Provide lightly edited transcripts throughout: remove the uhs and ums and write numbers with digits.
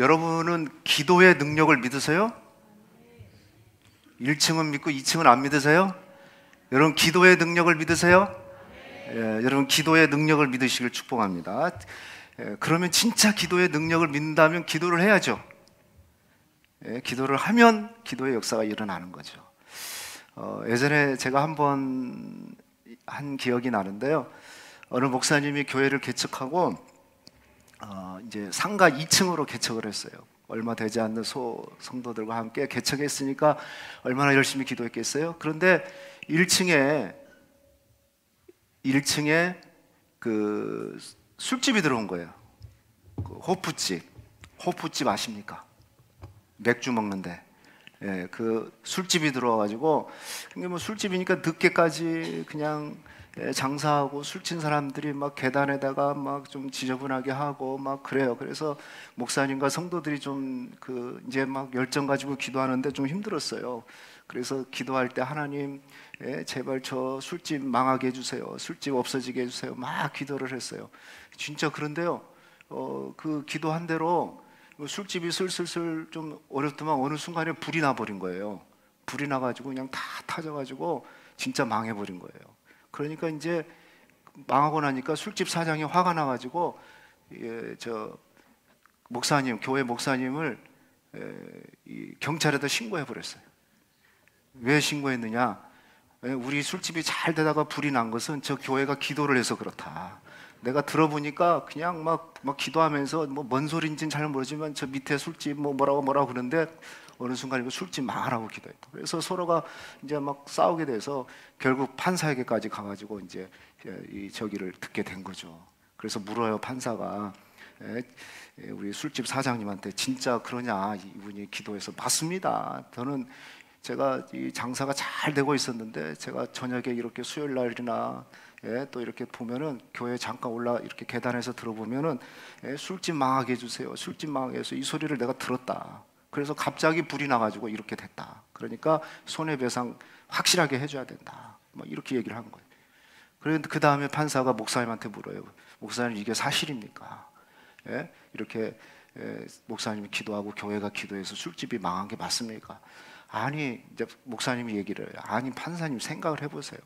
여러분은 기도의 능력을 믿으세요? 1층은 믿고 2층은 안 믿으세요? 여러분 기도의 능력을 믿으세요? 여러분 기도의 능력을 믿으시길 축복합니다. 그러면 진짜 기도의 능력을 믿는다면 기도를 해야죠. 기도를 하면 기도의 역사가 일어나는 거죠. 예전에 제가 한번 한 기억이 나는데요. 어느 목사님이 교회를 개척하고 이제 상가 2층으로 개척을 했어요. 얼마 되지 않는 성도들과 함께 개척했으니까 얼마나 열심히 기도했겠어요. 그런데 1층에 그 술집이 들어온 거예요. 그 호프집 아십니까? 맥주 먹는데, 그 술집이 들어와가지고, 뭐 술집이니까 늦게까지 그냥 장사하고 술 친 사람들이 막 계단에다가 막 좀 지저분하게 하고 막 그래요. 그래서 목사님과 성도들이 좀 이제 막 열정 가지고 기도하는데 좀 힘들었어요. 그래서 기도할 때 하나님, 제발 저 술집 망하게 해주세요. 술집 없어지게 해주세요. 막 기도를 했어요. 진짜 그런데요, 그 기도한 대로 술집이 슬슬 좀 어렵더만 어느 순간에 불이 나버린 거예요. 불이 나가지고 그냥 다 타져가지고 진짜 망해버린 거예요. 그러니까 이제 망하고 나니까 술집 사장이 화가 나가지고 저 목사님, 교회 목사님을 경찰에다 신고해버렸어요. 왜 신고했느냐? 우리 술집이 잘 되다가 불이 난 것은 저 교회가 기도를 해서 그렇다. 내가 들어보니까 그냥 막 기도하면서 뭐 뭔 소리인지는 잘 모르지만 저 밑에 술집 뭐라고 그러는데 어느 순간 이거 술집 망하라고 기도했다. 그래서 서로가 이제 막 싸우게 돼서 결국 판사에게까지 가가지고 이제 이 저기를 듣게 된 거죠. 그래서 물어요, 판사가. 우리 술집 사장님한테 진짜 그러냐? 이분이 기도해서 맞습니다. 저는 제가 이 장사가 잘 되고 있었는데 제가 저녁에 이렇게 수요일 날이나 또 이렇게 보면은 교회 잠깐 이렇게 계단에서 들어보면은 술집 망하게 해주세요. 술집 망하게 해서 이 소리를 내가 들었다. 그래서 갑자기 불이 나가지고 이렇게 됐다. 그러니까 손해배상 확실하게 해줘야 된다. 뭐 이렇게 얘기를 한 거예요. 그런데 그 다음에 판사가 목사님한테 물어요. 목사님 이게 사실입니까? 이렇게 목사님이 기도하고 교회가 기도해서 술집이 망한 게 맞습니까? 아니, 이제 목사님이 얘기를 해요. 아니, 판사님 생각을 해보세요.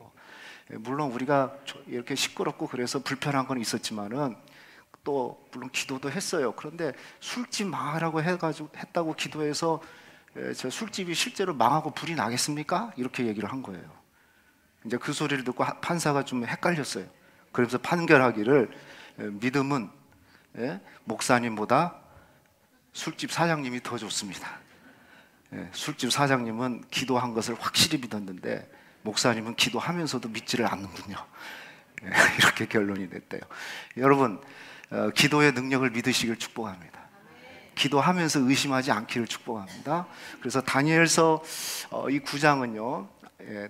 물론 우리가 이렇게 시끄럽고 그래서 불편한 건 있었지만은 또 물론 기도도 했어요. 그런데 술집 망하라고 했다고 기도해서 저 술집이 실제로 망하고 불이 나겠습니까? 이렇게 얘기를 한 거예요. 이제 그 소리를 듣고 판사가 좀 헷갈렸어요. 그래서 판결하기를 믿음은 목사님보다 술집 사장님이 더 좋습니다. 술집 사장님은 기도한 것을 확실히 믿었는데 목사님은 기도하면서도 믿지를 않는군요. 이렇게 결론이 됐대요. 여러분, 기도의 능력을 믿으시길 축복합니다. 기도하면서 의심하지 않기를 축복합니다. 그래서 다니엘서 이 9장은요,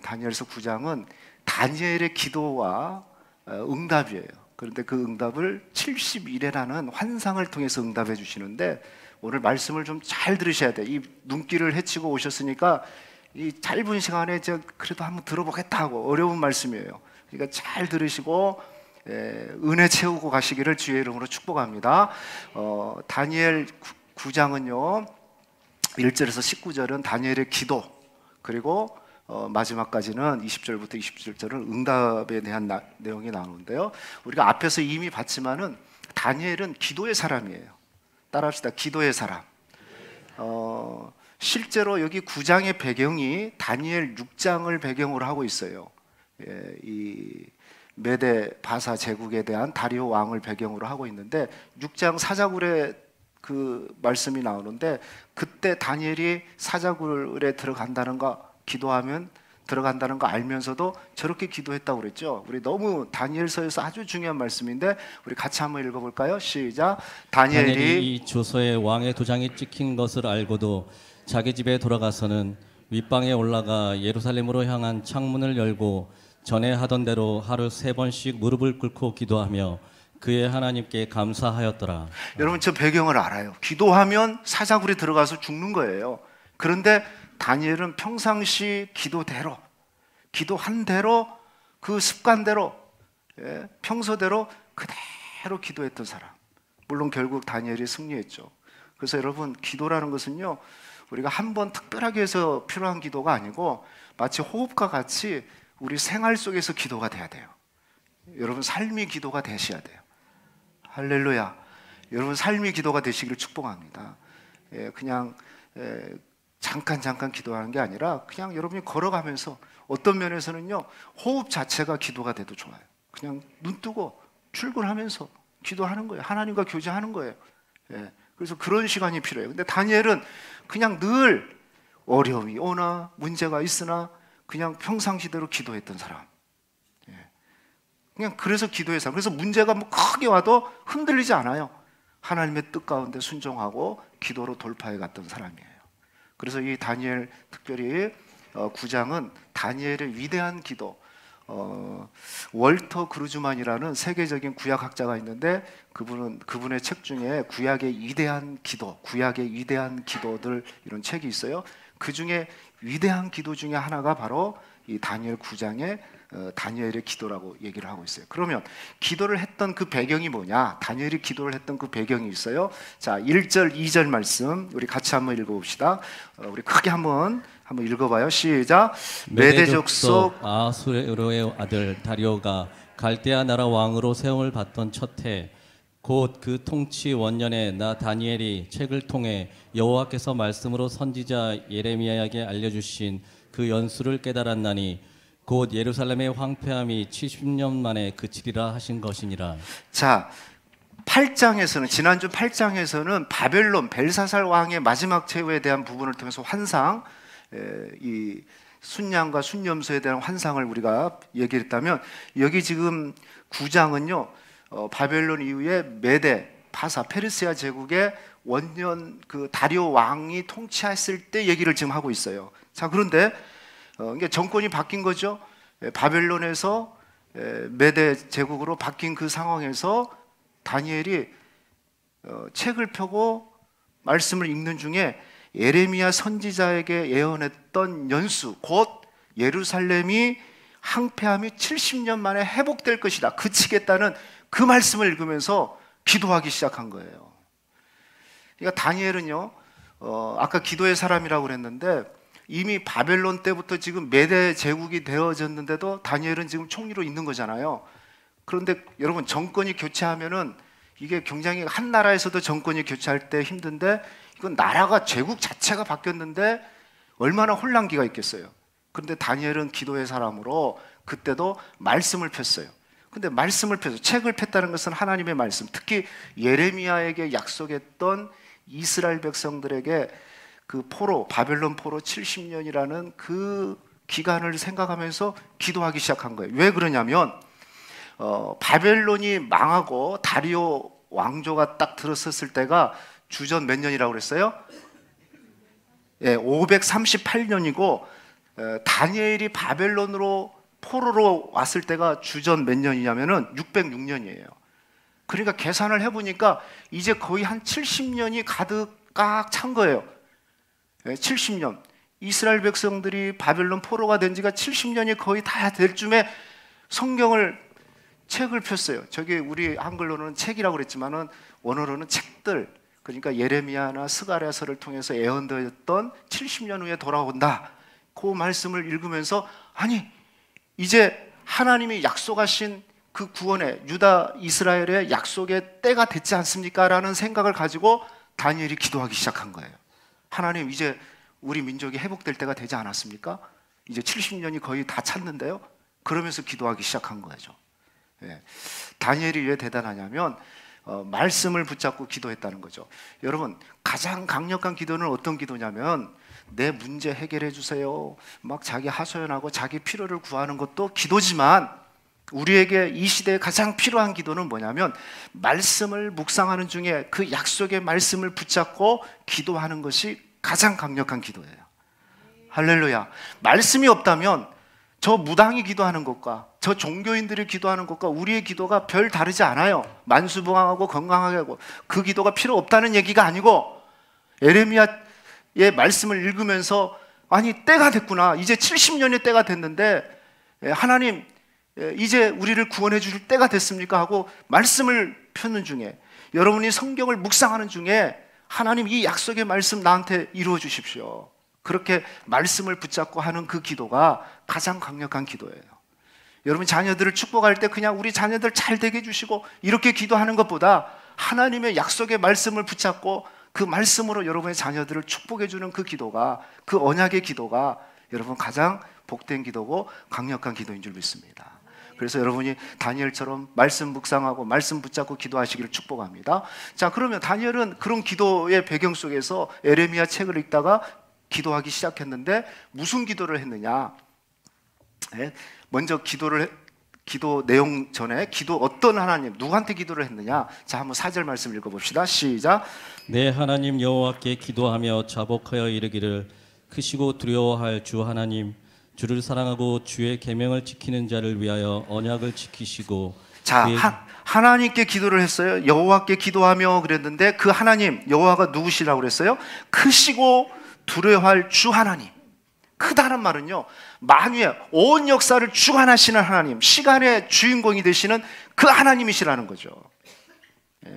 다니엘서 9장은 다니엘의 기도와 응답이에요. 그런데 그 응답을 70일에라는 환상을 통해서 응답해 주시는데 오늘 말씀을 좀 잘 들으셔야 돼요. 이 눈길을 헤치고 오셨으니까 이 짧은 시간에 그래도 한번 들어보겠다 하고 어려운 말씀이에요. 그러니까 잘 들으시고 은혜 채우고 가시기를 주의 이름으로 축복합니다. 다니엘 9장은요 1절에서 19절은 다니엘의 기도, 그리고 마지막까지는 20절부터 27절은 응답에 대한 내용이 나오는데요, 우리가 앞에서 이미 봤지만은 다니엘은 기도의 사람이에요. 따라합시다. 기도의 사람. 실제로 여기 9장의 배경이 다니엘 6장을 배경으로 하고 있어요. 이 메데 바사 제국에 대한 다리오 왕을 배경으로 하고 있는데 6장 사자굴에 그 말씀이 나오는데 그때 다니엘이 사자굴에 들어간다는 거, 기도하면 들어간다는 거 알면서도 저렇게 기도했다고 그랬죠. 우리 너무 다니엘서에서 아주 중요한 말씀인데 우리 같이 한번 읽어볼까요? 시작. 다니엘이 이 조서에 왕의 도장이 찍힌 것을 알고도 자기 집에 돌아가서는 윗방에 올라가 예루살렘으로 향한 창문을 열고 전에 하던 대로 하루 3번씩 무릎을 꿇고 기도하며 그의 하나님께 감사하였더라. 여러분, 저 배경을 알아요. 기도하면 사자굴에 들어가서 죽는 거예요. 그런데 다니엘은 평상시 기도대로, 기도한 대로, 그 습관대로, 평소대로 그대로 기도했던 사람. 물론 결국 다니엘이 승리했죠. 그래서 여러분, 기도라는 것은요, 우리가 한번 특별하게 해서 필요한 기도가 아니고 마치 호흡과 같이 우리 생활 속에서 기도가 돼야 돼요. 여러분, 삶이 기도가 되셔야 돼요. 할렐루야. 여러분, 삶이 기도가 되시기를 축복합니다. 그냥 잠깐 기도하는 게 아니라 그냥 여러분이 걸어가면서 어떤 면에서는요, 호흡 자체가 기도가 돼도 좋아요. 그냥 눈 뜨고 출근하면서 기도하는 거예요. 하나님과 교제하는 거예요. 그래서 그런 시간이 필요해요. 근데 다니엘은 그냥 늘 어려움이 오나 문제가 있으나 그냥 평상시대로 기도했던 사람. 그냥 그래서 기도의 사람. 그래서 문제가 뭐 크게 와도 흔들리지 않아요. 하나님의 뜻 가운데 순종하고 기도로 돌파해 갔던 사람이에요. 그래서 이 다니엘, 특별히 9장은 다니엘의 위대한 기도, 월터 그루즈만이라는 세계적인 구약학자가 있는데 그분의 책 중에 구약의 위대한 기도, 구약의 위대한 기도들, 이런 책이 있어요. 그 중에 위대한 기도 중에 하나가 바로 이 다니엘 9장의 다니엘의 기도라고 얘기를 하고 있어요. 그러면 기도를 했던 그 배경이 뭐냐? 다니엘이 기도를 했던 그 배경이 있어요. 자, 1절, 2절 말씀 우리 같이 한번 읽어봅시다. 우리 크게 한번 읽어봐요. 시작. 메대 족속 아수르의 아들 다리오가 갈대아 나라 왕으로 세움을 받던 첫 해, 곧 그 통치 원년에 나 다니엘이 책을 통해 여호와께서 말씀으로 선지자 예레미야에게 알려주신 그 연수를 깨달았나니 곧 예루살렘의 황폐함이 70년 만에 그치리라 하신 것이니라. 자, 8장에서는, 지난주 8장에서는 바벨론 벨사살 왕의 마지막 최후에 대한 부분을 통해서 환상, 이 순양과 순염소에 대한 환상을 우리가 얘기했다면, 여기 지금 9장은요, 바벨론 이후에 메대, 바사, 페르시아 제국의 원년 그 다리오 왕이 통치했을 때 얘기를 지금 하고 있어요. 자, 그런데 이게 정권이 바뀐 거죠. 바벨론에서 메대 제국으로 바뀐 그 상황에서 다니엘이 책을 펴고 말씀을 읽는 중에 예레미야 선지자에게 예언했던 연수, 곧 예루살렘이 항폐함이 70년 만에 회복될 것이다, 그치겠다는 그 말씀을 읽으면서 기도하기 시작한 거예요. 그러니까 다니엘은요, 아까 기도의 사람이라고 그랬는데 이미 바벨론 때부터 지금 메대 제국이 되어졌는데도 다니엘은 지금 총리로 있는 거잖아요. 그런데 여러분, 정권이 교체하면은 이게 굉장히, 한 나라에서도 정권이 교체할 때 힘든데 이건 나라가, 제국 자체가 바뀌었는데 얼마나 혼란기가 있겠어요. 그런데 다니엘은 기도의 사람으로 그때도 말씀을 폈어요. 근데 말씀을 펴서, 책을 폈다는 것은 하나님의 말씀, 특히 예레미야에게 약속했던 이스라엘 백성들에게 그 포로, 바벨론 포로 70년이라는 그 기간을 생각하면서 기도하기 시작한 거예요. 왜 그러냐면 바벨론이 망하고 다리오 왕조가 딱 들었었을 때가 주전 몇 년이라고 그랬어요? 538년이고 다니엘이 바벨론으로 포로로 왔을 때가 주전 몇 년이냐면은 606년이에요. 그러니까 계산을 해보니까 이제 거의 한 70년이 가득 꽉 찬 거예요. 70년. 이스라엘 백성들이 바벨론 포로가 된 지가 70년이 거의 다 될 쯤에 성경을, 책을 폈어요. 저기 우리 한글로는 책이라고 그랬지만은 원어로는 책들, 그러니까 예레미야나 스가랴서를 통해서 예언되었던 70년 후에 돌아온다, 그 말씀을 읽으면서, 아니 이제 하나님이 약속하신 그 구원의, 유다 이스라엘의 약속의 때가 됐지 않습니까? 라는 생각을 가지고 다니엘이 기도하기 시작한 거예요. 하나님, 이제 우리 민족이 회복될 때가 되지 않았습니까? 이제 70년이 거의 다 찼는데요. 그러면서 기도하기 시작한 거죠. 다니엘이 왜 대단하냐면 말씀을 붙잡고 기도했다는 거죠. 여러분, 가장 강력한 기도는 어떤 기도냐면, 내 문제 해결해 주세요, 막 자기 하소연하고 자기 필요를 구하는 것도 기도지만, 우리에게 이 시대에 가장 필요한 기도는 뭐냐면 말씀을 묵상하는 중에 그 약속의 말씀을 붙잡고 기도하는 것이 가장 강력한 기도예요. 할렐루야. 말씀이 없다면 저 무당이 기도하는 것과 저 종교인들이 기도하는 것과 우리의 기도가 별 다르지 않아요. 만수무강하고 건강하게 하고, 그 기도가 필요 없다는 얘기가 아니고, 예레미야의 말씀을 읽으면서, 아니 때가 됐구나, 이제 70년의 때가 됐는데 하나님 이제 우리를 구원해 주실 때가 됐습니까? 하고 말씀을 펴는 중에, 여러분이 성경을 묵상하는 중에 하나님 이 약속의 말씀 나한테 이루어 주십시오. 그렇게 말씀을 붙잡고 하는 그 기도가 가장 강력한 기도예요. 여러분 자녀들을 축복할 때 그냥 우리 자녀들 잘 되게 해주시고 이렇게 기도하는 것보다 하나님의 약속의 말씀을 붙잡고 그 말씀으로 여러분의 자녀들을 축복해 주는 그 기도가, 그 언약의 기도가 여러분 가장 복된 기도고 강력한 기도인 줄 믿습니다. 그래서 여러분이 다니엘처럼 말씀 묵상하고 말씀 붙잡고 기도하시기를 축복합니다. 자, 그러면 다니엘은 그런 기도의 배경 속에서 에레미야 책을 읽다가 기도하기 시작했는데 무슨 기도를 했느냐? 먼저 기도 내용 전에 기도 어떤 하나님, 누구한테 기도를 했느냐? 자, 한번 4절 말씀 읽어봅시다. 시작. 내 하나님 여호와께 기도하며 자복하여 이르기를 크시고 두려워할 주 하나님, 주를 사랑하고 주의 계명을 지키는 자를 위하여 언약을 지키시고. 자, 그의... 하나님께 기도를 했어요. 여호와께 기도하며 그랬는데 그 하나님, 여호와가 누구시라고 그랬어요? 크시고 두려워할 주 하나님. 크다는 말은요, 만유의 온 역사를 주관하시는 하나님, 시간의 주인공이 되시는 그 하나님이시라는 거죠.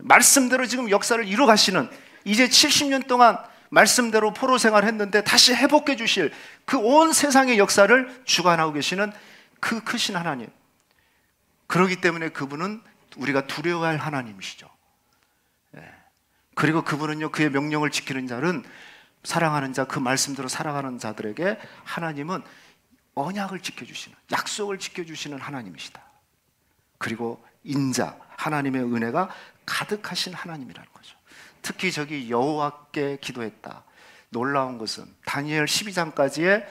말씀대로 지금 역사를 이루어가시는, 이제 70년 동안 말씀대로 포로 생활했는데 다시 회복해 주실 그 온 세상의 역사를 주관하고 계시는 그 크신 하나님. 그렇기 때문에 그분은 우리가 두려워할 하나님이시죠. 그리고 그분은요, 그의 명령을 지키는 자는, 사랑하는 자, 그 말씀대로 살아가는 자들에게 하나님은 언약을 지켜주시는, 약속을 지켜주시는 하나님이시다. 그리고 인자, 하나님의 은혜가 가득하신 하나님이라는 거죠. 특히 저기 여호와께 기도했다. 놀라운 것은 다니엘 12장까지의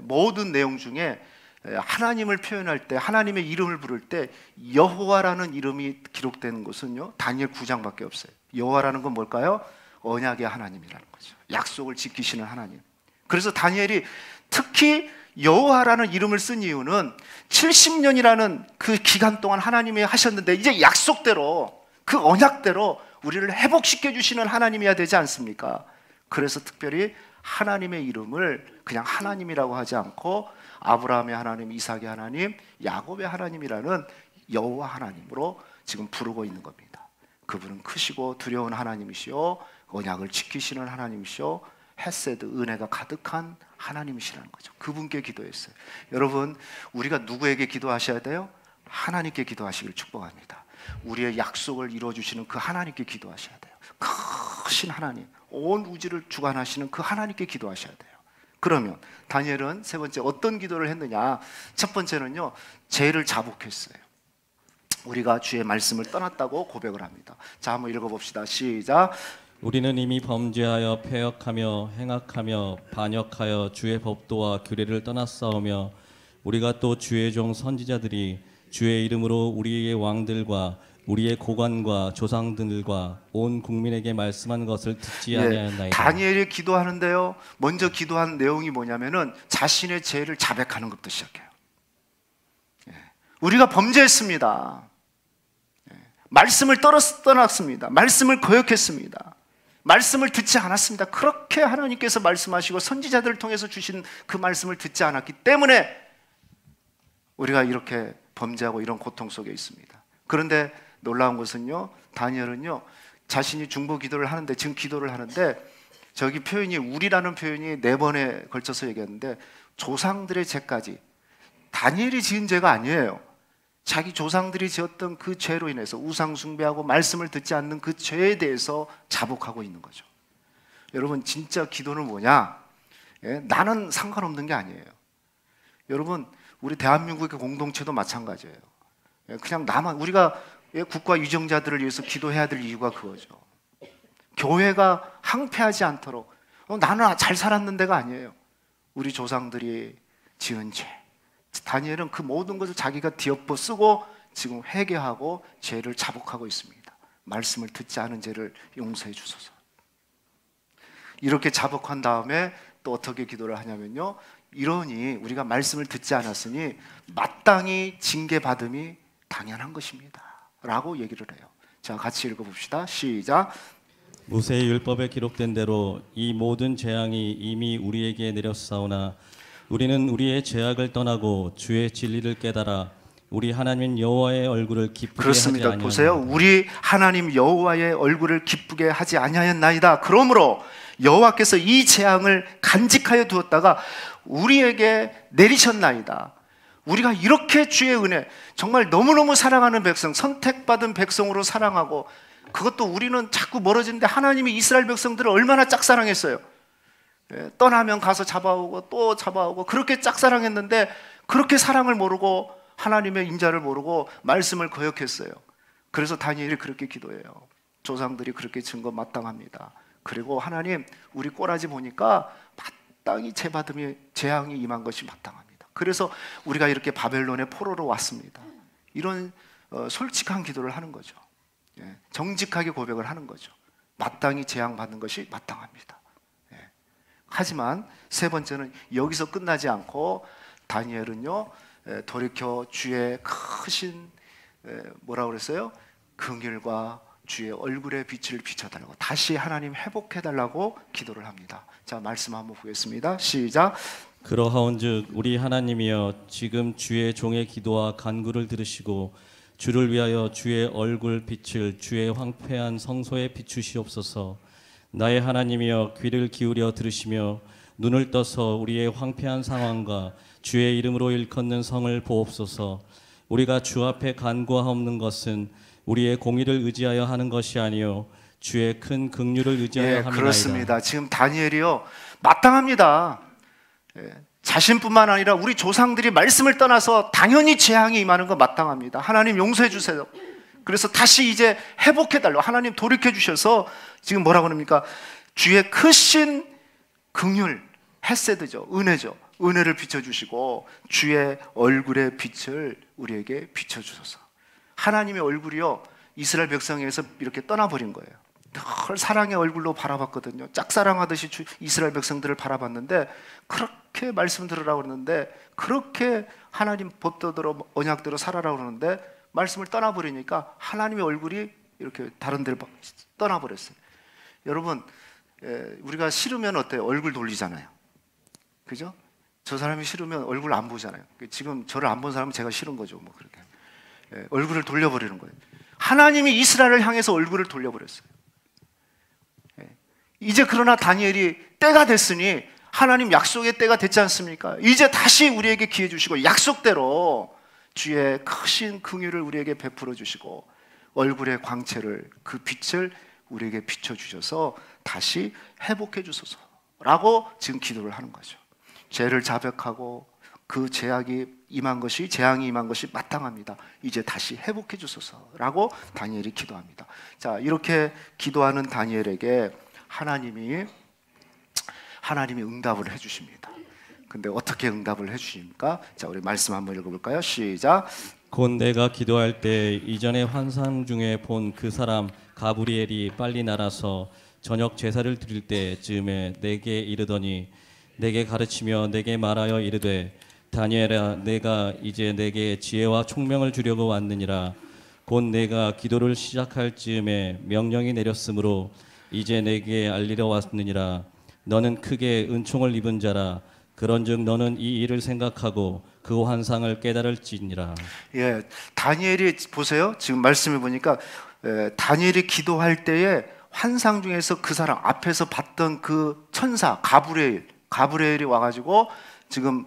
모든 내용 중에 하나님을 표현할 때, 하나님의 이름을 부를 때 여호와라는 이름이 기록된 것은요, 다니엘 9장밖에 없어요. 여호와라는 건 뭘까요? 언약의 하나님이라는 거죠. 약속을 지키시는 하나님. 그래서 다니엘이 특히 여호와라는 이름을 쓴 이유는 70년이라는 그 기간 동안 하나님이 하셨는데 이제 약속대로, 그 언약대로 우리를 회복시켜 주시는 하나님이어야 되지 않습니까? 그래서 특별히 하나님의 이름을 그냥 하나님이라고 하지 않고 아브라함의 하나님, 이삭의 하나님, 야곱의 하나님이라는 여호와 하나님으로 지금 부르고 있는 겁니다. 그분은 크시고 두려운 하나님이시오, 언약을 지키시는 하나님이시오, 헤세드, 은혜가 가득한 하나님이시라는 거죠. 그분께 기도했어요. 여러분, 우리가 누구에게 기도하셔야 돼요? 하나님께 기도하시길 축복합니다. 우리의 약속을 이루어주시는 그 하나님께 기도하셔야 돼요. 크신 하나님, 온 우주를 주관하시는 그 하나님께 기도하셔야 돼요. 그러면 다니엘은 세 번째 어떤 기도를 했느냐? 첫 번째는요, 죄를 자복했어요. 우리가 주의 말씀을 떠났다고 고백을 합니다. 자, 한번 읽어봅시다. 시작. 우리는 이미 범죄하여 패역하며 행악하며 반역하여 주의 법도와 규례를 떠났사오며 우리가 또 주의 종 선지자들이 주의 이름으로 우리의 왕들과 우리의 고관과 조상들과 온 국민에게 말씀한 것을 듣지 아니하였나이다. 다니엘이 기도하는데요, 먼저 기도한 내용이 뭐냐면은 자신의 죄를 자백하는 것부터 시작해요. 우리가 범죄했습니다. 말씀을 떠났습니다. 말씀을 거역했습니다. 말씀을 듣지 않았습니다. 그렇게 하나님께서 말씀하시고 선지자들을 통해서 주신 그 말씀을 듣지 않았기 때문에 우리가 이렇게 범죄하고 이런 고통 속에 있습니다. 그런데 놀라운 것은요, 다니엘은요, 자신이 중보 기도를 하는데, 지금 기도를 하는데, 저기 표현이, 우리라는 표현이 4번에 걸쳐서 얘기했는데, 조상들의 죄까지, 다니엘이 지은 죄가 아니에요. 자기 조상들이 지었던 그 죄로 인해서 우상 숭배하고 말씀을 듣지 않는 그 죄에 대해서 자복하고 있는 거죠. 여러분, 진짜 기도는 뭐냐? 나는 상관없는 게 아니에요. 여러분, 우리 대한민국의 공동체도 마찬가지예요. 그냥 나만, 우리가 국가 유정자들을 위해서 기도해야 될 이유가 그거죠. 교회가 항폐하지 않도록, 나는 잘 살았는데가 아니에요. 우리 조상들이 지은 죄. 다니엘은 그 모든 것을 자기가 뒤엎어 쓰고 지금 회개하고 죄를 자복하고 있습니다. 말씀을 듣지 않은 죄를 용서해 주소서. 이렇게 자복한 다음에 또 어떻게 기도를 하냐면요, 이러니 우리가 말씀을 듣지 않았으니 마땅히 징계받음이 당연한 것입니다 라고 얘기를 해요. 자, 같이 읽어봅시다. 시작. 모세의 율법에 기록된 대로 이 모든 재앙이 이미 우리에게 내렸사오나 우리는 우리의 죄악을 떠나고 주의 진리를 깨달아 우리 하나님 여호와의 얼굴을 기쁘게 그렇습니다. 하지 보세요. 아니하였나이다. 우리 하나님 여호와의 얼굴을 기쁘게 하지 아니하였나이다. 그러므로 여호와께서 이 재앙을 간직하여 두었다가 우리에게 내리셨나이다. 우리가 이렇게 주의 은혜, 정말 너무너무 사랑하는 백성, 선택받은 백성으로 사랑하고, 그것도 우리는 자꾸 멀어지는데 하나님이 이스라엘 백성들을 얼마나 짝사랑했어요. 떠나면 가서 잡아오고 또 잡아오고, 그렇게 짝사랑했는데 그렇게 사랑을 모르고 하나님의 인자를 모르고 말씀을 거역했어요. 그래서 다니엘이 그렇게 기도해요. 조상들이 그렇게 증거 마땅합니다. 그리고 하나님, 우리 꼬라지 보니까 마땅히 재앙이 임한 것이 마땅합니다. 그래서 우리가 이렇게 바벨론의 포로로 왔습니다. 이런 솔직한 기도를 하는 거죠. 정직하게 고백을 하는 거죠. 마땅히 재앙받는 것이 마땅합니다. 하지만 세 번째는 여기서 끝나지 않고 다니엘은요, 돌이켜 주의 크신 뭐라고 그랬어요? 긍휼과 주의 얼굴의 빛을 비춰달라고, 다시 하나님 회복해달라고 기도를 합니다. 자, 말씀 한번 보겠습니다. 시작. 그러하온즉 우리 하나님이여, 지금 주의 종의 기도와 간구를 들으시고 주를 위하여 주의 얼굴 빛을 주의 황폐한 성소에 비추시옵소서. 나의 하나님이여, 귀를 기울여 들으시며 눈을 떠서 우리의 황폐한 상황과 주의 이름으로 일컫는 성을 보옵소서. 우리가 주 앞에 간구하옵는 것은 우리의 공의를 의지하여 하는 것이 아니요 주의 큰 긍휼을 의지하여 함이나이다. 그렇습니다. 지금 다니엘이요, 마땅합니다. 자신뿐만 아니라 우리 조상들이 말씀을 떠나서 당연히 재앙이 임하는 거 마땅합니다. 하나님 용서해 주세요. 그래서 다시 이제 회복해달라고 하나님 돌이켜 주셔서 지금 뭐라고 합니까? 주의 크신 긍휼, 헤세드죠, 은혜죠. 은혜를 비춰주시고 주의 얼굴의 빛을 우리에게 비춰주소서. 하나님의 얼굴이요, 이스라엘 백성에서 이렇게 떠나버린 거예요. 늘 사랑의 얼굴로 바라봤거든요. 짝사랑하듯이 이스라엘 백성들을 바라봤는데, 그렇게 말씀 들으라고 그러는데, 그렇게 하나님 법도대로 언약대로 살아라고 그러는데 말씀을 떠나버리니까 하나님의 얼굴이 이렇게 다른 데를 떠나버렸어요. 여러분, 우리가 싫으면 어때요? 얼굴 돌리잖아요. 그죠? 저 사람이 싫으면 얼굴 안 보잖아요. 지금 저를 안 본 사람은 제가 싫은 거죠. 뭐 그렇게 얼굴을 돌려버리는 거예요. 하나님이 이스라엘을 향해서 얼굴을 돌려버렸어요. 이제 그러나 다니엘이 때가 됐으니, 하나님 약속의 때가 됐지 않습니까? 이제 다시 우리에게 기회 주시고 약속대로 주의 크신 긍휼을 우리에게 베풀어 주시고 얼굴의 광채를, 그 빛을 우리에게 비춰주셔서 다시 회복해 주소서라고 지금 기도를 하는 거죠. 죄를 자백하고 그 재앙이 임한 것이 마땅합니다. 이제 다시 회복해 주소서라고 다니엘이 기도합니다. 자, 이렇게 기도하는 다니엘에게 하나님이 응답을 해주십니다. 근데 어떻게 응답을 해주십니까? 자, 우리 말씀 한번 읽어볼까요? 시작. 곧 내가 기도할 때 이전의 환상 중에 본 그 사람 가브리엘이 빨리 날아서 저녁 제사를 드릴 때쯤에 내게 이르더니, 내게 가르치며 내게 말하여 이르되, 다니엘아, 내가 이제 내게 지혜와 총명을 주려고 왔느니라. 곧 내가 기도를 시작할 즈음에 명령이 내렸으므로 이제 내게 알리려 왔느니라. 너는 크게 은총을 입은 자라. 그런즉 너는 이 일을 생각하고 그 환상을 깨달을지니라. 예, 다니엘이 보세요. 지금 말씀해 보니까 다니엘이 기도할 때에 환상 중에서 그 사람 앞에서 봤던 그 천사 가브리엘이 와가지고 지금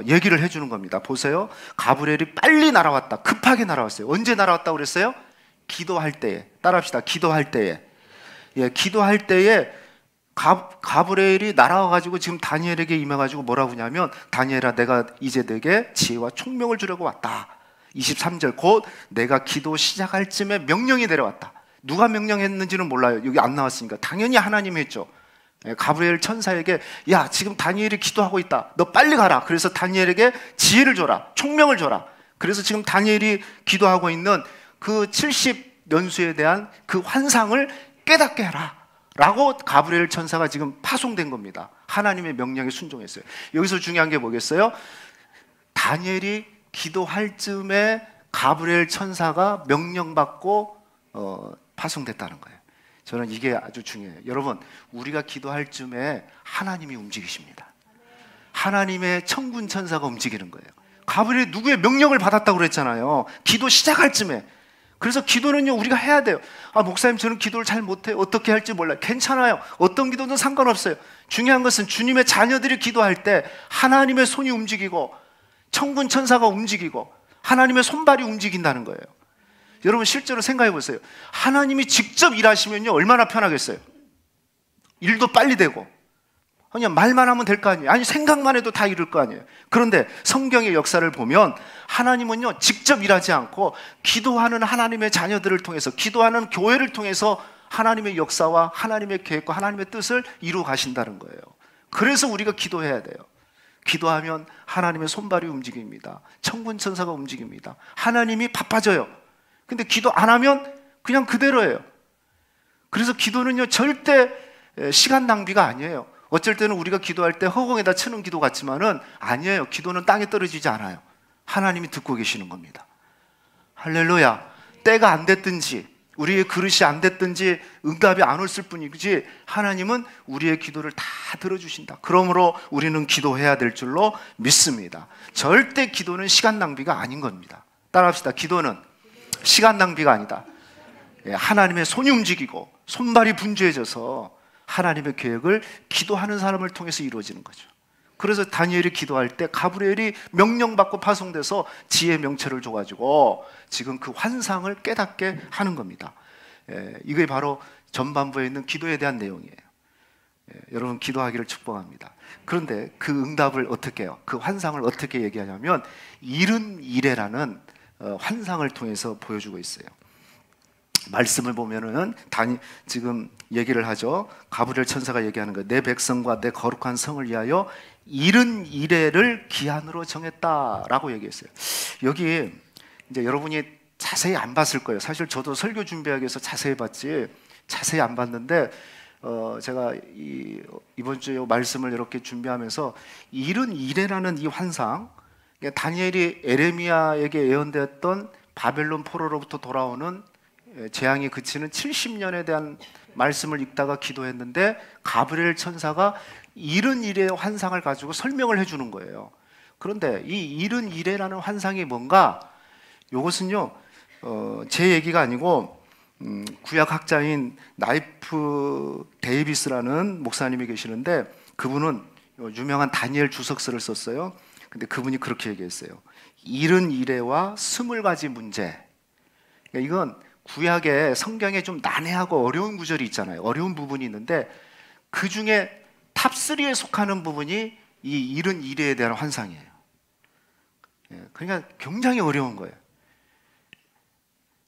얘기를 해주는 겁니다. 보세요. 가브리엘이 빨리 날아왔다. 급하게 날아왔어요. 언제 날아왔다고 그랬어요? 기도할 때에. 따라합시다. 기도할 때에. 예, 기도할 때에 가브리엘이 날아와가지고 지금 다니엘에게 임해가지고 뭐라고 하냐면, 다니엘아, 내가 이제 내게 지혜와 총명을 주려고 왔다. 23절, 곧 내가 기도 시작할 쯤에 명령이 내려왔다. 누가 명령했는지는 몰라요. 여기 안 나왔으니까 당연히 하나님이 했죠. 가브리엘 천사에게, 야, 지금 다니엘이 기도하고 있다. 너 빨리 가라. 그래서 다니엘에게 지혜를 줘라. 총명을 줘라. 그래서 지금 다니엘이 기도하고 있는 그 70연수에 대한 그 환상을 깨닫게 해라 라고 가브리엘 천사가 지금 파송된 겁니다. 하나님의 명령에 순종했어요. 여기서 중요한 게 뭐겠어요? 다니엘이 기도할 즈음에 가브리엘 천사가 명령받고 파송됐다는 거예요. 저는 이게 아주 중요해요. 여러분, 우리가 기도할 즈음에 하나님이 움직이십니다. 하나님의 천군 천사가 움직이는 거예요. 가브리엘이 누구의 명령을 받았다고 그랬잖아요. 기도 시작할 쯤에. 그래서 기도는요, 우리가 해야 돼요. 아, 목사님, 저는 기도를 잘 못해요. 어떻게 할지 몰라요. 괜찮아요. 어떤 기도든 상관없어요. 중요한 것은 주님의 자녀들이 기도할 때 하나님의 손이 움직이고 천군 천사가 움직이고 하나님의 손발이 움직인다는 거예요. 여러분, 실제로 생각해 보세요. 하나님이 직접 일하시면요, 얼마나 편하겠어요. 일도 빨리 되고, 그냥 말만 하면 될 거 아니에요. 아니, 생각만 해도 다 이룰 거 아니에요. 그런데 성경의 역사를 보면 하나님은요, 직접 일하지 않고 기도하는 하나님의 자녀들을 통해서, 기도하는 교회를 통해서 하나님의 역사와 하나님의 계획과 하나님의 뜻을 이루어 가신다는 거예요. 그래서 우리가 기도해야 돼요. 기도하면 하나님의 손발이 움직입니다. 천군 천사가 움직입니다. 하나님이 바빠져요. 근데 기도 안 하면 그냥 그대로예요. 그래서 기도는요, 절대 시간 낭비가 아니에요. 어쩔 때는 우리가 기도할 때 허공에다 치는 기도 같지만은 아니에요. 기도는 땅에 떨어지지 않아요. 하나님이 듣고 계시는 겁니다. 할렐루야. 때가 안 됐든지 우리의 그릇이 안 됐든지 응답이 안 왔을 뿐이지 하나님은 우리의 기도를 다 들어주신다. 그러므로 우리는 기도해야 될 줄로 믿습니다. 절대 기도는 시간 낭비가 아닌 겁니다. 따라합시다. 기도는 시간 낭비가 아니다. 하나님의 손이 움직이고 손발이 분주해져서 하나님의 계획을 기도하는 사람을 통해서 이루어지는 거죠. 그래서 다니엘이 기도할 때 가브리엘이 명령받고 파송돼서 지혜 명체를 줘가지고 지금 그 환상을 깨닫게 하는 겁니다. 이게 바로 전반부에 있는 기도에 대한 내용이에요. 여러분, 기도하기를 축복합니다. 그런데 그 응답을 어떻게 해요? 그 환상을 어떻게 얘기하냐면 이른 이래라는 환상을 통해서 보여주고 있어요. 말씀을 보면은 지금 얘기를 하죠. 가브리엘 천사가 얘기하는 거예요. 내 백성과 내 거룩한 성을 위하여 이른 이래를 기한으로 정했다라고 얘기했어요. 여기 이제 여러분이 자세히 안 봤을 거예요. 사실 저도 설교 준비하기 위해서 자세히 봤지 자세히 안 봤는데 제가 이번 주에 말씀을 이렇게 준비하면서 이른 이래라는 이 환상, 다니엘이 에레미야에게 예언되었던 바벨론 포로로부터 돌아오는 재앙이 그치는 70년에 대한 말씀을 읽다가 기도했는데 가브리엘 천사가 이른 이래의 환상을 가지고 설명을 해주는 거예요. 그런데 이 이른 이래라는 환상이 뭔가, 이것은요 제 얘기가 아니고 구약학자인 나이프 데이비스라는 목사님이 계시는데 그분은 유명한 다니엘 주석서를 썼어요. 근데 그분이 그렇게 얘기했어요. 이른 이래와 20가지 문제. 이건 구약에 성경에 좀 난해하고 어려운 구절이 있잖아요. 어려운 부분이 있는데 그 중에 탑3에 속하는 부분이 이 이른 이래에 대한 환상이에요. 그러니까 굉장히 어려운 거예요.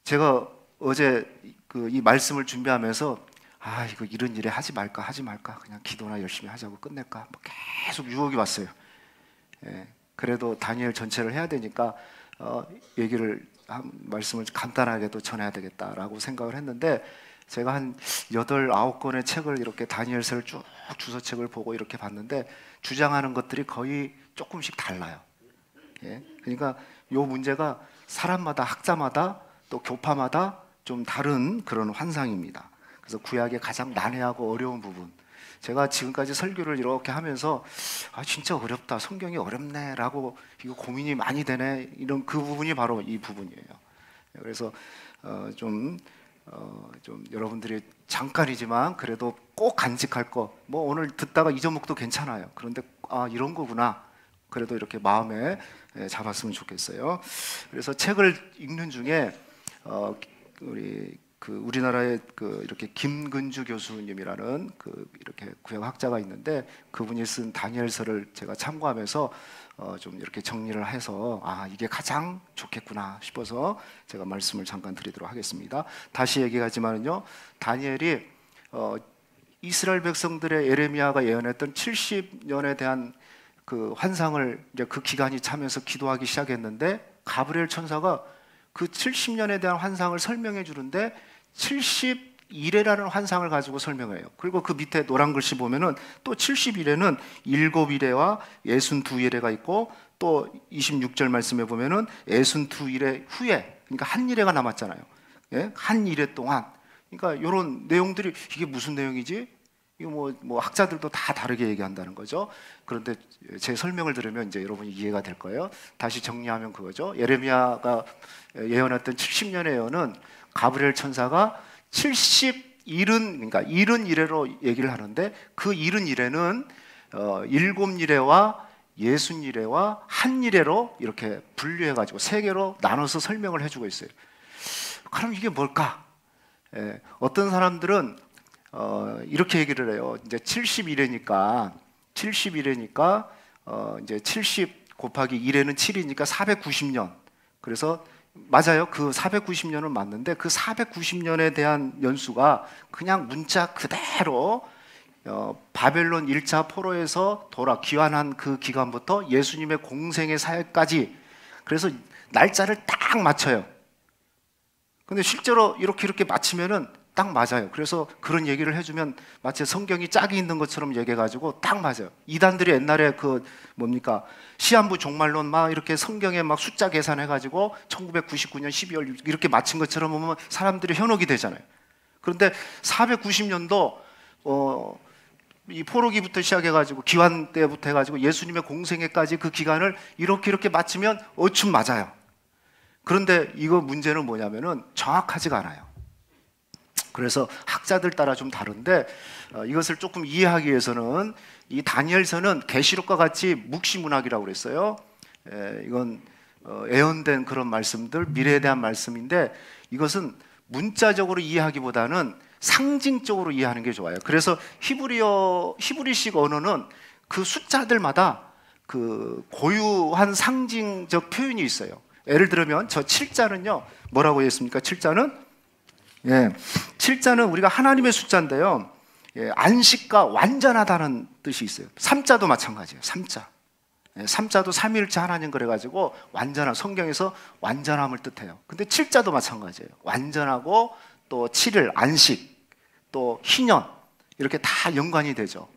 제가 어제 이 말씀을 준비하면서 이거 이른 이래 하지 말까 그냥 기도나 열심히 하자고 끝낼까 계속 유혹이 왔어요. 그래도 다니엘 전체를 해야 되니까 말씀을 간단하게도 전해야 되겠다라고 생각을 했는데 제가 한 8, 9권의 책을 이렇게 다니엘서를 쭉 주서책을 보고 이렇게 봤는데 주장하는 것들이 거의 조금씩 달라요. 그러니까 이 문제가 사람마다, 학자마다 또 교파마다 좀 다른 그런 환상입니다. 그래서 구약의 가장 난해하고 어려운 부분, 제가 지금까지 설교를 이렇게 하면서 진짜 어렵다, 성경이 어렵네 라고 이거 고민이 많이 되네, 이런 그 부분이 바로 이 부분이에요. 그래서 좀 여러분들이 잠깐이지만 그래도 꼭 간직할 거, 오늘 듣다가 잊어먹도 괜찮아요. 그런데 이런 거구나, 그래도 이렇게 마음에 잡았으면 좋겠어요. 그래서 책을 읽는 중에 우리나라의 이렇게 김근주 교수님이라는 이렇게 구약학자가 있는데 그분이 쓴 다니엘서를 제가 참고하면서 좀 이렇게 정리를 해서 이게 가장 좋겠구나 싶어서 제가 말씀을 잠깐 드리도록 하겠습니다. 다시 얘기하지만요, 다니엘이 이스라엘 백성들의 에레미야가 예언했던 70년에 대한 그 환상을 이제 그 기간이 차면서 기도하기 시작했는데 가브리엘 천사가 그 70년에 대한 환상을 설명해 주는데 71회라는 환상을 가지고 설명해요. 그리고 그 밑에 노란 글씨 보면은 또 71회는 7일에와 62일에가 있고 또 26절 말씀에 보면은 62일에 후에, 그러니까 한 일회가 남았잖아요. 한 일회 동안. 그러니까 이런 내용들이 이게 무슨 내용이지? 이거 뭐 학자들도 다 다르게 얘기한다는 거죠. 그런데 제 설명을 들으면 이제 여러분이 이해가 될 거예요. 다시 정리하면 그거죠. 예레미야가 예언했던 70년의 예언은 가브리엘 천사가 그러니까 70이래로 얘기를 하는데 그 70이래는 7이래와 60이래와 1이래로 이렇게 분류해가지고 세 개로 나눠서 설명을 해주고 있어요. 그럼 이게 뭘까? 어떤 사람들은 이렇게 얘기를 해요. 이제 71회니까 이제 70 곱하기 1회는 7이니까 490년. 그래서 맞아요. 그 490년은 맞는데 그 490년에 대한 연수가 그냥 문자 그대로 바벨론 1차 포로에서 귀환한 그 기간부터 예수님의 공생의 사역까지, 그래서 날짜를 딱 맞춰요. 근데 실제로 이렇게 맞추면은 딱 맞아요. 그래서 그런 얘기를 해주면 마치 성경이 짝이 있는 것처럼 얘기해가지고 딱 맞아요. 이단들이 옛날에 시한부 종말론 막 이렇게 성경에 막 숫자 계산해가지고 1999년 12월 이렇게 맞춘 것처럼 보면 사람들이 현혹이 되잖아요. 그런데 490년도 이 포로기부터 시작해가지고 기환 때부터 해가지고 예수님의 공생애까지 그 기간을 이렇게 맞추면 어춤 맞아요. 그런데 이거 문제는 뭐냐면은 정확하지가 않아요. 그래서 학자들 따라 좀 다른데 이것을 조금 이해하기 위해서는 이 다니엘서는 계시록과 같이 묵시문학이라고 그랬어요. 이건 예언된 그런 말씀들, 미래에 대한 말씀인데 이것은 문자적으로 이해하기보다는 상징적으로 이해하는 게 좋아요. 그래서 히브리식 언어는 그 숫자들마다 그 고유한 상징적 표현이 있어요. 예를 들면 저 7자는요 뭐라고 했습니까? 7자는 우리가 하나님의 숫자인데요, 안식과 완전하다는 뜻이 있어요. 3자도 마찬가지예요. 3자도 삼위일체 하나님 그래가지고 완전한, 성경에서 완전함을 뜻해요. 근데 7자도 마찬가지예요. 완전하고 또 7일 안식, 또 희년, 이렇게 다 연관이 되죠.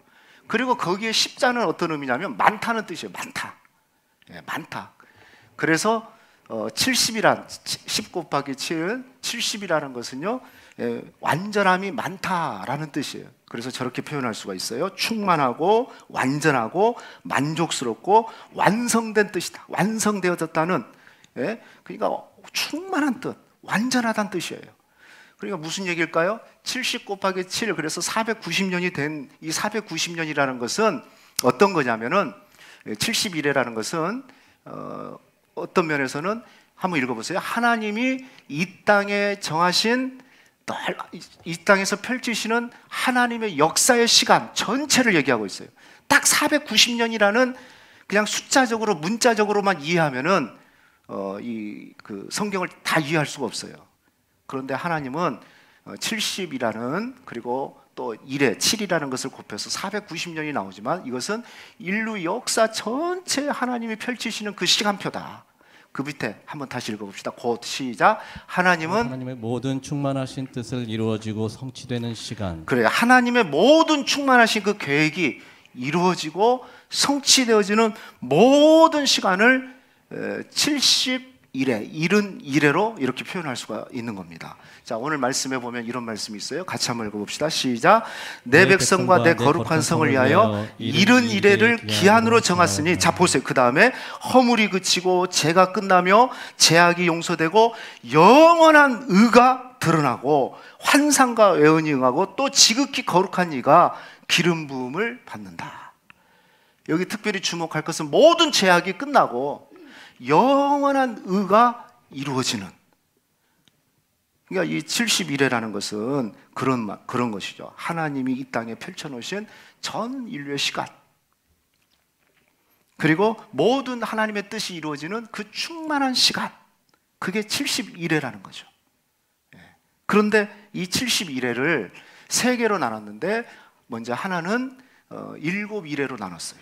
그리고 거기에 10자는 어떤 의미냐면 많다는 뜻이에요. 많다. 그래서 70이란 10 곱하기 7, 70이라는 것은요 완전함이 많다라는 뜻이에요. 그래서 저렇게 표현할 수가 있어요. 충만하고 완전하고 만족스럽고 완성된 뜻이다. 완성되어졌다는, 그러니까 충만한 뜻, 완전하다는 뜻이에요. 그러니까 무슨 얘기일까요? 70 곱하기 7, 그래서 490년이 된 이 490년이라는 것은 어떤 거냐면은 71회라는 것은 어떤 면에서는 한번 읽어보세요. 하나님이 이 땅에 정하신, 이 땅에서 펼치시는 하나님의 역사의 시간 전체를 얘기하고 있어요. 딱 490년이라는 그냥 숫자적으로 문자적으로만 이해하면은 그 성경을 다 이해할 수가 없어요. 그런데 하나님은 70이라는, 그리고 또 1에 7이라는 것을 곱해서 490년이 나오지만 이것은 인류 역사 전체 하나님이 펼치시는 그 시간표다. 그 밑에 한번 다시 읽어봅시다. 곧 시작. 하나님의 모든 충만하신 뜻을 이루어지고 성취되는 시간. 그래요. 하나님의 모든 충만하신 그 계획이 이루어지고 성취되어지는 모든 시간을 71회, 71회로 이렇게 표현할 수가 있는 겁니다. 자, 오늘 말씀에 보면 이런 말씀이 있어요. 같이 한번 읽어봅시다. 시작. 내 백성과 내 거룩한 성을 위하여 71회를 기한으로 정하시니, 자 보세요. 그 다음에 허물이 그치고 죄가 끝나며 죄악이 용서되고 영원한 의가 드러나고 환상과 예언이 응하고 또 지극히 거룩한 이가 기름 부음을 받는다. 여기 특별히 주목할 것은 모든 죄악이 끝나고 영원한 의가 이루어지는, 그러니까 이 71회라는 것은 그런 것이죠. 하나님이 이 땅에 펼쳐놓으신 전 인류의 시간, 그리고 모든 하나님의 뜻이 이루어지는 그 충만한 시간, 그게 71회라는 거죠. 그런데 이 71회를 세 개로 나눴는데 먼저 하나는 7일회로 나눴어요.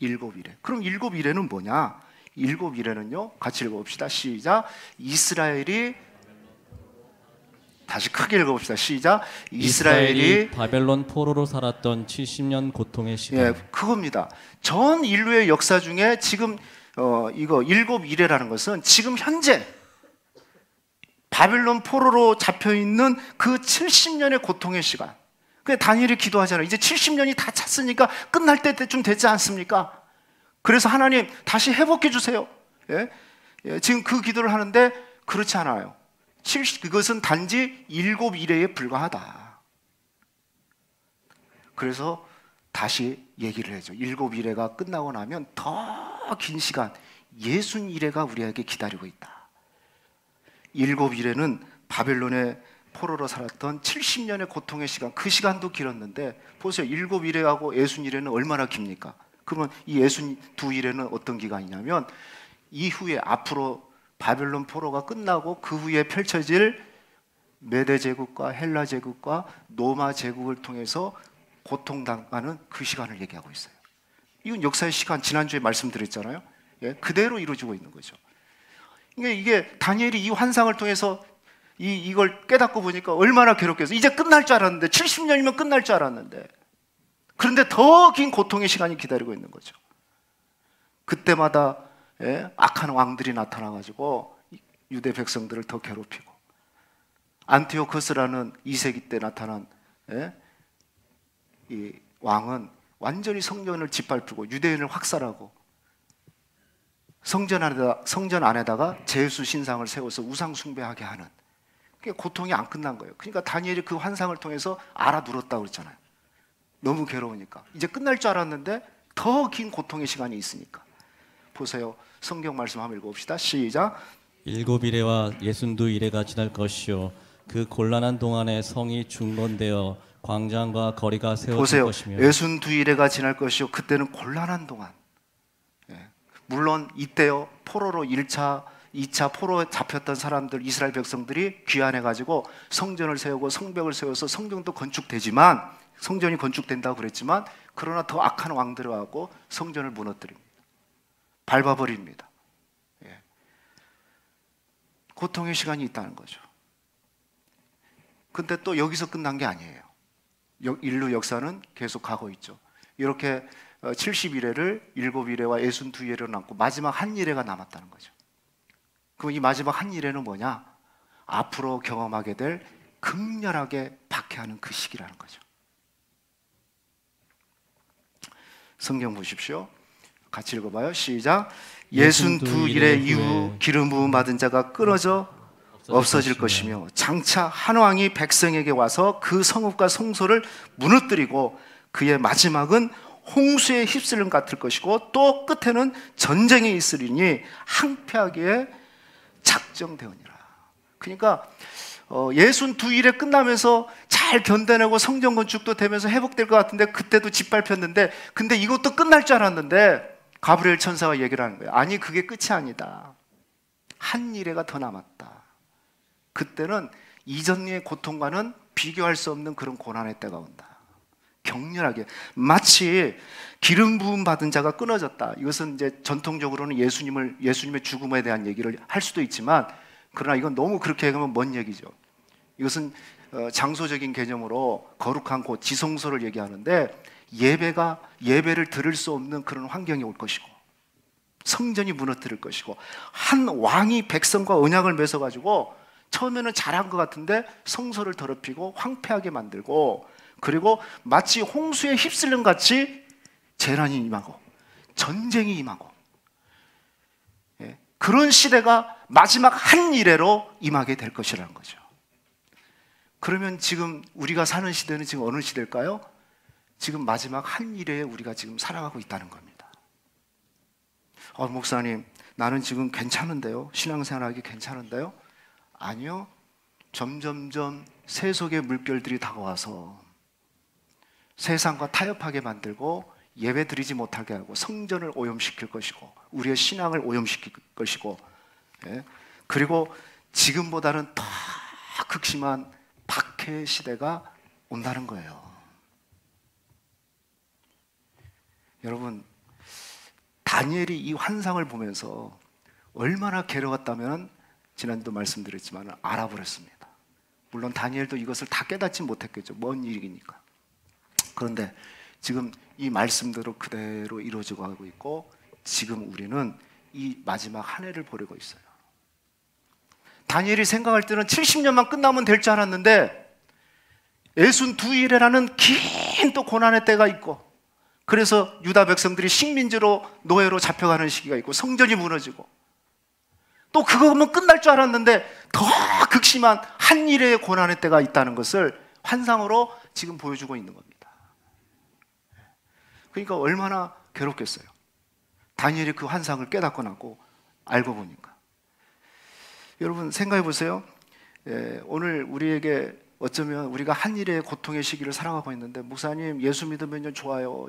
7일회. 그럼 7일회는 뭐냐? 7일회는요, 같이 읽어봅시다. 시작. 이스라엘이, 다시 크게 읽어봅시다. 시작. 이스라엘이 바벨론 포로로 살았던 70년 고통의 시간. 예, 그겁니다. 전 인류의 역사 중에 지금 이거 7일회라는 것은 지금 현재 바벨론 포로로 잡혀 있는 그 70년의 고통의 시간. 그 다니엘이 기도하잖아요. 이제 70년이 다 찼으니까 끝날 때쯤 되지 않습니까? 그래서 하나님 다시 회복해 주세요. 예? 예, 지금 그 기도를 하는데 그렇지 않아요. 그것은 단지 7일에 불과하다. 그래서 다시 얘기를 해줘. 7일가 끝나고 나면 더 긴 시간 61회가 우리에게 기다리고 있다. 7일에는 바벨론의 포로로 살았던 70년의 고통의 시간, 그 시간도 길었는데 보세요. 7일하고 61회는 얼마나 깁니까? 그러면 이 62일에는 어떤 기간이냐면 이후에 앞으로 바벨론 포로가 끝나고 그 후에 펼쳐질 메대 제국과 헬라 제국과 로마 제국을 통해서 고통당하는 그 시간을 얘기하고 있어요. 이건 역사의 시간, 지난주에 말씀드렸잖아요. 예, 그대로 이루어지고 있는 거죠. 이게 다니엘이 이 환상을 통해서 이걸 깨닫고 보니까 얼마나 괴롭겠어요. 이제 끝날 줄 알았는데, 70년이면 끝날 줄 알았는데, 그런데 더 긴 고통의 시간이 기다리고 있는 거죠. 그때마다 악한 왕들이 나타나가지고 유대 백성들을 더 괴롭히고, 안티오코스라는 2세기 때 나타난 이 왕은 완전히 성전을 짓밟고 유대인을 확살하고 성전 안에다가 제수 신상을 세워서 우상 숭배하게 하는, 그게 고통이 안 끝난 거예요. 그러니까 다니엘이 그 환상을 통해서 알아들었다고 그랬잖아요. 너무 괴로우니까 이제 끝날 줄 알았는데 더 긴 고통의 시간이 있으니까. 보세요. 성경 말씀 한번 읽어봅시다. 시작. 7일에와 62일에가 지날 것이요 그 곤란한 동안에 성이 중건되어 광장과 거리가 세워질 보세요. 것이며 62일에가 지날 것이요 그때는 곤란한 동안. 물론 이때요 포로로 1차 2차 포로에 잡혔던 사람들, 이스라엘 백성들이 귀환해가지고 성전을 세우고 성벽을 세워서 성전도 건축되지만, 성전이 건축된다고 그랬지만, 그러나 더 악한 왕들이 와서 성전을 무너뜨립니다. 밟아버립니다. 예. 고통의 시간이 있다는 거죠. 근데 또 여기서 끝난 게 아니에요. 인류 역사는 계속 가고 있죠. 이렇게 70일회를 7일회와 62일회로 남고 마지막 한 일회가 남았다는 거죠. 그럼 이 마지막 한 일회는 뭐냐? 앞으로 경험하게 될 극렬하게 박해하는 그 시기라는 거죠. 성경 보십시오. 같이 읽어봐요. 시작. 62일의 이후 기름 부음 받은 자가 끊어져 없어질 것이며 장차 한 왕이 백성에게 와서 그 성읍과 성소를 무너뜨리고 그의 마지막은 홍수에 휩쓸림 같을 것이고 또 끝에는 전쟁이 있으리니 항폐하기에 작정되었니라. 그러니까 62일에 끝나면서 잘 견뎌내고 성전 건축도 되면서 회복될 것 같은데 그때도 짓밟혔는데, 근데 이것도 끝날 줄 알았는데 가브리엘 천사가 얘기를 하는 거예요. 아니 그게 끝이 아니다. 한 일회가 더 남았다. 그때는 이전의 고통과는 비교할 수 없는 그런 고난의 때가 온다. 격렬하게, 마치 기름 부음 받은 자가 끊어졌다. 이것은 이제 전통적으로는 예수님의 죽음에 대한 얘기를 할 수도 있지만, 그러나 이건 너무 그렇게 얘기하면 먼 얘기죠. 이것은 장소적인 개념으로 거룩한 곳, 지성소를 얘기하는데, 예배를 드릴 수 없는 그런 환경이 올 것이고, 성전이 무너뜨릴 것이고, 한 왕이 백성과 언약을 맺어가지고 처음에는 잘한 것 같은데 성소를 더럽히고 황폐하게 만들고, 그리고 마치 홍수에 휩쓸림 같이 재난이 임하고 전쟁이 임하고, 그런 시대가 마지막 한 일회로 임하게 될 것이라는 거죠. 그러면 지금 우리가 사는 시대는 지금 어느 시대일까요? 지금 마지막 한 일회에 우리가 지금 살아가고 있다는 겁니다. 목사님, 나는 지금 괜찮은데요? 신앙생활하기 괜찮은데요? 아니요. 점점점 세속의 물결들이 다가와서 세상과 타협하게 만들고 예배 드리지 못하게 하고 성전을 오염시킬 것이고 우리의 신앙을 오염시킬 것이고, 그리고 지금보다는 더 극심한 박해 시대가 온다는 거예요. 여러분, 다니엘이 이 환상을 보면서 얼마나 괴로웠다면 지난주도 말씀드렸지만 알아버렸습니다. 물론 다니엘도 이것을 다 깨닫지 못했겠죠. 먼 일이니까. 그런데 지금 이 말씀대로 그대로 이루어지고 하고 있고, 지금 우리는 이 마지막 한 해를 보내고 있어요. 다니엘이 생각할 때는 70년만 끝나면 될 줄 알았는데 예순두일이라는 긴 또 고난의 때가 있고, 그래서 유다 백성들이 식민지로 노예로 잡혀가는 시기가 있고, 성전이 무너지고, 또 그거면 끝날 줄 알았는데 더 극심한 한 일의 고난의 때가 있다는 것을 환상으로 지금 보여주고 있는 겁니다. 그러니까 얼마나 괴롭겠어요. 다니엘이 그 환상을 깨닫고 나고 알고 보니까. 여러분 생각해 보세요. 오늘 우리에게 어쩌면 우리가 한 일의 고통의 시기를 살아가고 있는데, 목사님 예수 믿으면 좋아요.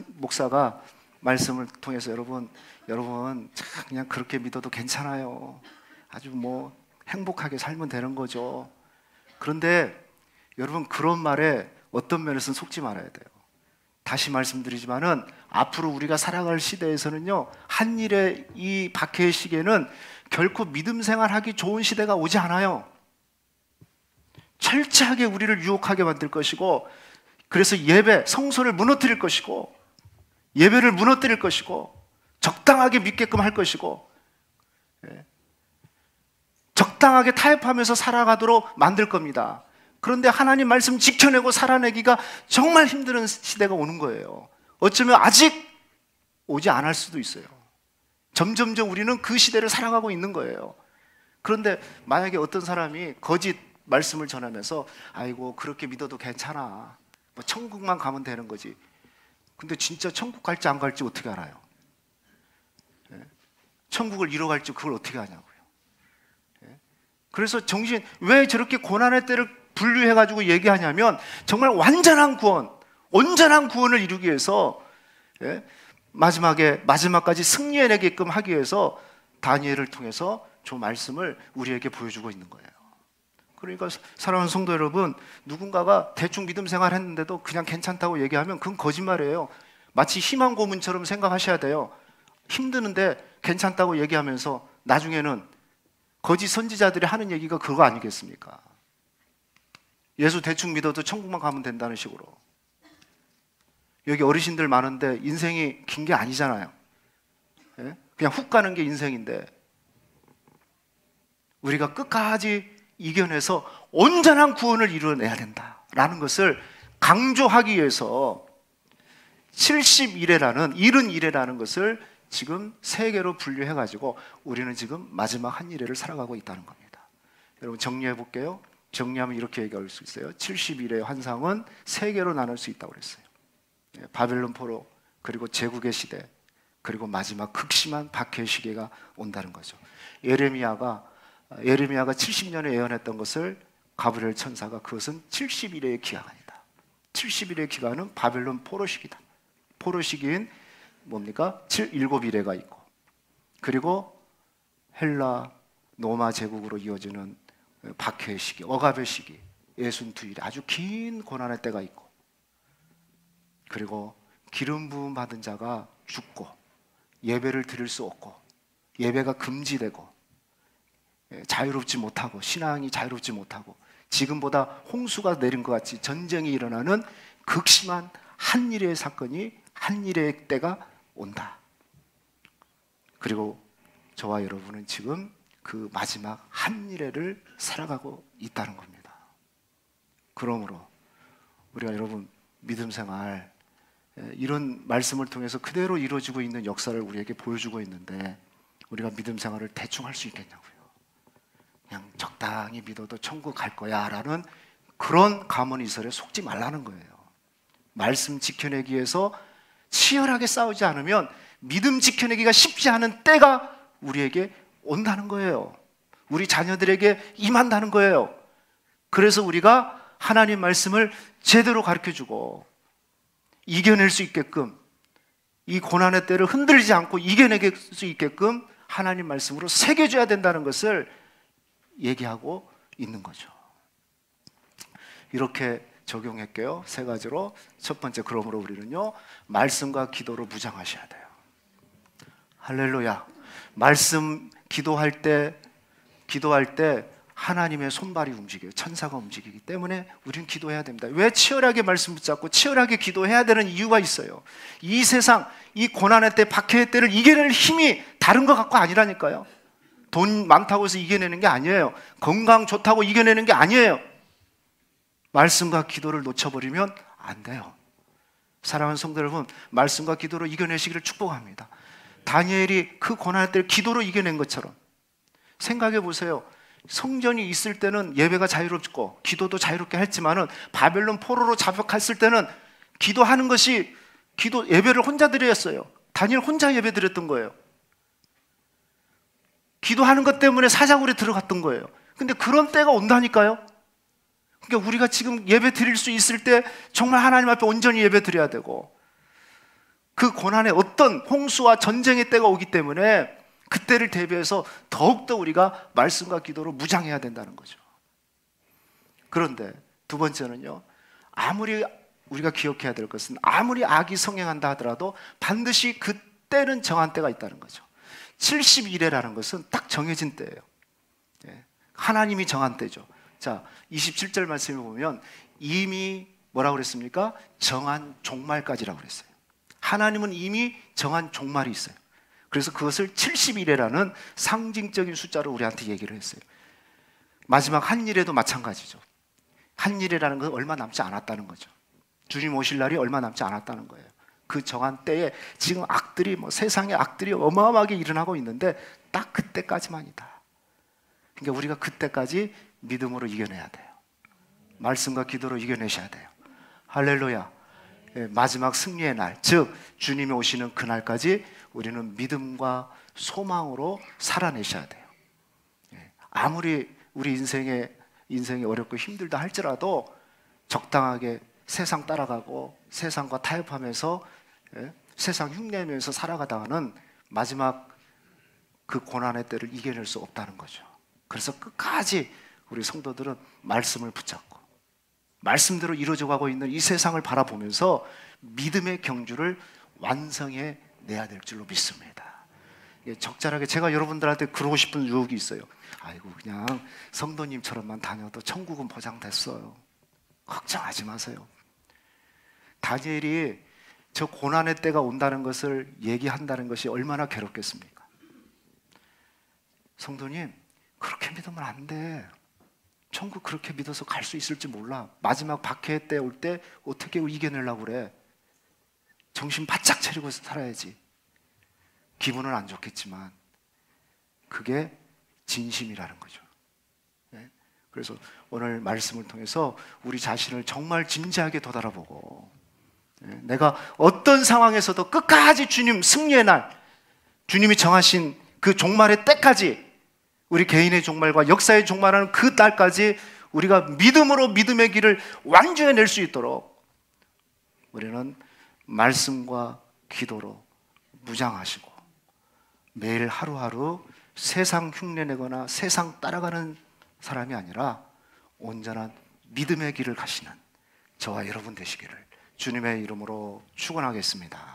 목사가 말씀을 통해서 여러분 참 그냥 그렇게 믿어도 괜찮아요. 아주 뭐 행복하게 살면 되는 거죠. 그런데 여러분, 그런 말에 어떤 면에서는 속지 말아야 돼요. 다시 말씀드리지만은 앞으로 우리가 살아갈 시대에서는요, 한 일의 이 박해의 시기에는 결코 믿음 생활하기 좋은 시대가 오지 않아요. 철저하게 우리를 유혹하게 만들 것이고, 그래서 예배, 성소를 무너뜨릴 것이고, 예배를 무너뜨릴 것이고, 적당하게 믿게끔 할 것이고, 적당하게 타협하면서 살아가도록 만들 겁니다. 그런데 하나님 말씀 지켜내고 살아내기가 정말 힘든 시대가 오는 거예요. 어쩌면 아직 오지 않을 수도 있어요. 점점점 우리는 그 시대를 살아가고 있는 거예요. 그런데 만약에 어떤 사람이 거짓 말씀을 전하면서 아이고 그렇게 믿어도 괜찮아, 뭐 천국만 가면 되는 거지. 근데 진짜 천국 갈지 안 갈지 어떻게 알아요? 천국을 이뤄갈지 그걸 어떻게 아냐고요. 그래서 왜 저렇게 고난의 때를 분류해가지고 얘기하냐면, 정말 완전한 구원, 온전한 구원을 이루기 위해서, 마지막까지 승리해내게끔 하기 위해서 다니엘을 통해서 저 말씀을 우리에게 보여주고 있는 거예요. 그러니까 사랑하는 성도 여러분, 누군가가 대충 믿음 생활 했는데도 그냥 괜찮다고 얘기하면 그건 거짓말이에요. 마치 희망 고문처럼 생각하셔야 돼요. 힘드는데 괜찮다고 얘기하면서 나중에는 거짓 선지자들이 하는 얘기가 그거 아니겠습니까? 예수 대충 믿어도 천국만 가면 된다는 식으로. 여기 어르신들 많은데 인생이 긴 게 아니잖아요. 그냥 훅 가는 게 인생인데, 우리가 끝까지 이겨내서 온전한 구원을 이루어내야 된다라는 것을 강조하기 위해서 70일이라는 71회라는 것을 지금 세 개로 분류해가지고 우리는 지금 마지막 한 일회를 살아가고 있다는 겁니다. 여러분 정리해 볼게요. 정리하면 이렇게 얘기할 수 있어요. 71회의 환상은 세 개로 나눌 수 있다고 그랬어요. 바벨론 포로, 그리고 제국의 시대, 그리고 마지막 극심한 박해의 시기가 온다는 거죠. 예레미야가 70년에 예언했던 것을 가브리엘 천사가 그것은 70일의 기간이다. 70일의 기간은 바벨론 포로 시기다. 포로 시기인 뭡니까? 7일회가 있고, 그리고 헬라 로마 제국으로 이어지는 박해의 시기, 억압의 시기, 62일 아주 긴 고난의 때가 있고, 그리고 기름 부음 받은 자가 죽고 예배를 드릴 수 없고 예배가 금지되고 자유롭지 못하고 신앙이 자유롭지 못하고 지금보다 홍수가 내린 것 같이 전쟁이 일어나는 극심한 한일의 사건이, 한일의 때가 온다. 그리고 저와 여러분은 지금 그 마지막 한일회를 살아가고 있다는 겁니다. 그러므로 우리가 여러분 믿음 생활, 이런 말씀을 통해서 그대로 이루어지고 있는 역사를 우리에게 보여주고 있는데, 우리가 믿음 생활을 대충 할 수 있겠냐고요. 그냥 적당히 믿어도 천국 갈 거야 라는 그런 가문이설에 속지 말라는 거예요. 말씀 지켜내기 위해서 치열하게 싸우지 않으면 믿음 지켜내기가 쉽지 않은 때가 우리에게 온다는 거예요. 우리 자녀들에게 임한다는 거예요. 그래서 우리가 하나님 말씀을 제대로 가르쳐주고 이겨낼 수 있게끔, 이 고난의 때를 흔들리지 않고 이겨낼 수 있게끔 하나님 말씀으로 새겨줘야 된다는 것을 얘기하고 있는 거죠. 이렇게 적용할게요. 세 가지로. 첫 번째, 그러므로 우리는요, 말씀과 기도로 무장하셔야 돼요. 할렐루야. 말씀 기도할 때 하나님의 손발이 움직여요. 천사가 움직이기 때문에 우리는 기도해야 됩니다. 왜 치열하게 말씀 붙잡고 치열하게 기도해야 되는 이유가 있어요. 이 세상, 이 고난의 때, 박해의 때를 이겨낼 힘이 다른 것 같고 아니라니까요. 돈 많다고 해서 이겨내는 게 아니에요. 건강 좋다고 이겨내는 게 아니에요. 말씀과 기도를 놓쳐버리면 안 돼요. 사랑하는 성도 여러분, 말씀과 기도로 이겨내시기를 축복합니다. 다니엘이 그 고난의 때를 기도로 이겨낸 것처럼 생각해 보세요. 성전이 있을 때는 예배가 자유롭고 기도도 자유롭게 했지만은 바벨론 포로로 잡혀갔을 때는 기도하는 것이 예배를 혼자 드렸어요. 다니엘 혼자 예배 드렸던 거예요. 기도하는 것 때문에 사자굴에 들어갔던 거예요. 근데 그런 때가 온다니까요. 그러니까 우리가 지금 예배 드릴 수 있을 때 정말 하나님 앞에 온전히 예배 드려야 되고, 그 고난의 어떤 홍수와 전쟁의 때가 오기 때문에 그때를 대비해서 더욱더 우리가 말씀과 기도로 무장해야 된다는 거죠. 그런데 두 번째는요, 아무리 우리가 기억해야 될 것은 아무리 악이 성행한다 하더라도 반드시 그때는 정한 때가 있다는 거죠. 70일이라는 것은 딱 정해진 때예요. 하나님이 정한 때죠. 자, 27절 말씀에 보면 이미 뭐라고 그랬습니까? 정한 종말까지라고 그랬어요. 하나님은 이미 정한 종말이 있어요. 그래서 그것을 70일이라는 상징적인 숫자로 우리한테 얘기를 했어요. 마지막 한 일에도 마찬가지죠. 한 일이라는 건 얼마 남지 않았다는 거죠. 주님 오실 날이 얼마 남지 않았다는 거예요. 그 정한 때에 지금 악들이 세상의 악들이 어마어마하게 일어나고 있는데 딱 그때까지만이다. 그러니까 우리가 그때까지 믿음으로 이겨내야 돼요. 말씀과 기도로 이겨내셔야 돼요. 할렐루야. 마지막 승리의 날, 즉 주님이 오시는 그날까지 우리는 믿음과 소망으로 살아내셔야 돼요. 아무리 우리 인생이 어렵고 힘들다 할지라도 적당하게 세상 따라가고 세상과 타협하면서 세상 흉내내면서 살아가다가는 마지막 그 고난의 때를 이겨낼 수 없다는 거죠. 그래서 끝까지 우리 성도들은 말씀을 붙잡고 말씀대로 이루어져 가고 있는 이 세상을 바라보면서 믿음의 경주를 완성해 내야 될 줄로 믿습니다. 적절하게 제가 여러분들한테 그러고 싶은 유혹이 있어요. 아이고, 그냥 성도님처럼만 다녀도 천국은 보장됐어요. 걱정하지 마세요. 다니엘이 저 고난의 때가 온다는 것을 얘기한다는 것이 얼마나 괴롭겠습니까? 성도님, 그렇게 믿으면 안 돼. 천국 그렇게 믿어서 갈 수 있을지 몰라. 마지막 박해의 때 올 때 어떻게 이겨내려고 그래. 정신 바짝 차리고 살아야지. 기분은 안 좋겠지만 그게 진심이라는 거죠. 그래서 오늘 말씀을 통해서 우리 자신을 정말 진지하게 되돌아보고, 내가 어떤 상황에서도 끝까지 주님 승리의 날, 주님이 정하신 그 종말의 때까지, 우리 개인의 종말과 역사의 종말하는 그 날까지 우리가 믿음으로 믿음의 길을 완주해낼 수 있도록 우리는 말씀과 기도로 무장하시고 매일 하루하루 세상 흉내내거나 세상 따라가는 사람이 아니라 온전한 믿음의 길을 가시는 저와 여러분 되시기를 주님의 이름으로 축원하겠습니다.